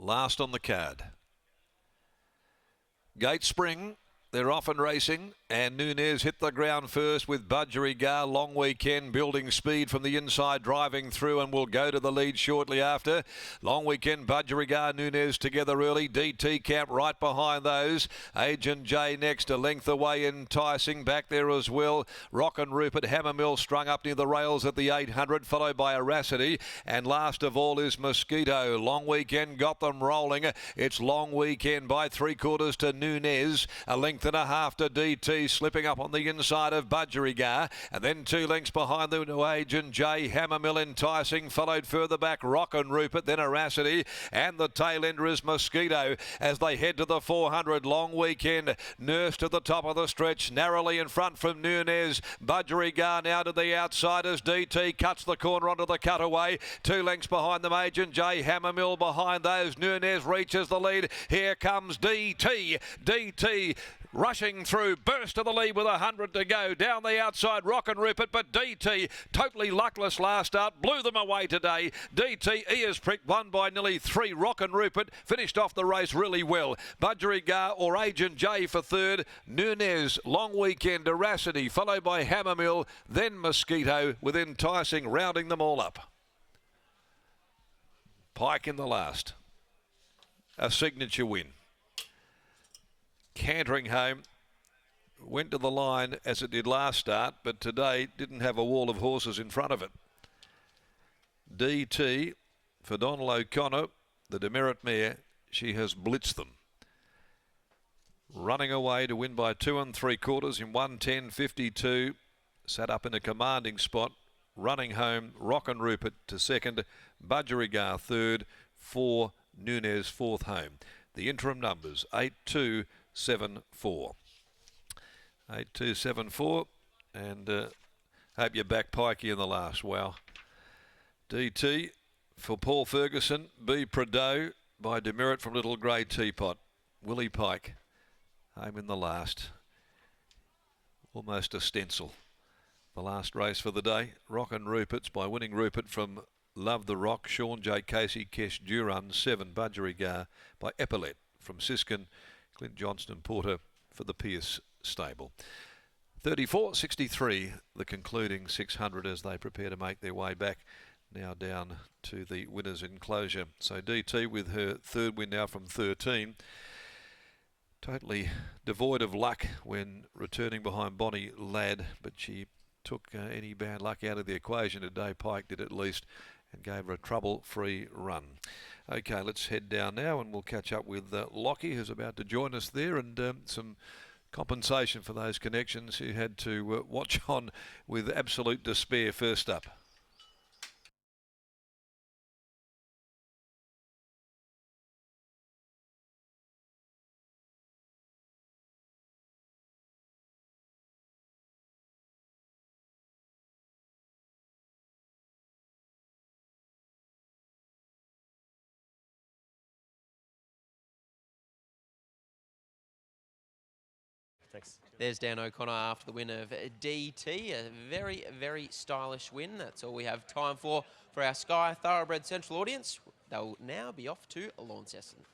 last on the card. Gate Spring, they're off and racing, and Nunez hit the ground first with Budgerigar. Long Weekend building speed from the inside, driving through, and will go to the lead shortly after. Long Weekend, Budgerigar, Nunez together early. DT Camp right behind those. Agent J next, a length away, enticing back there as well. Rock and Rupert, Hammermill strung up near the rails at the 800, followed by Aracity, and last of all is Mosquito. Long Weekend got them rolling. It's Long Weekend by 3/4 to Nunez, a length and a half to DT, slipping up on the inside of Budgerigar, and then 2 lengths behind them to Agent J. Hammermill enticing, followed further back Rock and Rupert, then Aracity, and the tail ender is Mosquito as they head to the 400. Long Weekend nursed to the top of the stretch, narrowly in front from Nunez. Budgerigar now to the outside as DT cuts the corner onto the cutaway. 2 lengths behind them, Agent J. Hammermill behind those. Nunez reaches the lead. Here comes DT. DT rushing through, burst to the lead with 100 to go. Down the outside, Rock and Rupert, but DT, totally luckless last start, blew them away today. DT, ears pricked, won by nearly 3. Rock and Rupert finished off the race really well. Budgerigar or Agent J for third. Nunez, Long Weekend, Aracity, followed by Hammermill, then Mosquito, with enticing rounding them all up. Pike in the last. A signature win. Cantering home, went to the line as it did last start, but today didn't have a wall of horses in front of it. DT for Donald O'Connor, the demerit mare, she has blitzed them. Running away to win by 2 3/4 in 1:10.52, sat up in a commanding spot. Running home, Rock and Rupert to second, Budgerigar third, 4 Nunez fourth home. The interim numbers 8274. 8274, and hope you're back Pikey in the last. Wow. DT for Paul Ferguson, B. Prideaux by Demerit from Little Grey Teapot. Willie Pike home in the last. Almost a stencil. The last race for the day. Rock and Rupert's by Winning Rupert from Love the Rock. Sean J. Casey, Kesh Duran, 7 Budgerigar by Epaulet from Siskin. Clint Johnston Porter for the Pierce stable. 34.63, the concluding 600 as they prepare to make their way back now down to the winner's enclosure. So DT with her third win now from 13. Totally devoid of luck when returning behind Bonnie Ladd, but she took any bad luck out of the equation today. Pike did at least, and gave her a trouble-free run. Okay, let's head down now and we'll catch up with Lockie, who's about to join us there, and some compensation for those connections who had to watch on with absolute despair first up. Thanks. There's Dan O'Connor after the win of DT. A very, very stylish win. That's all we have time for our Sky Thoroughbred Central audience. They'll now be off to Launceston.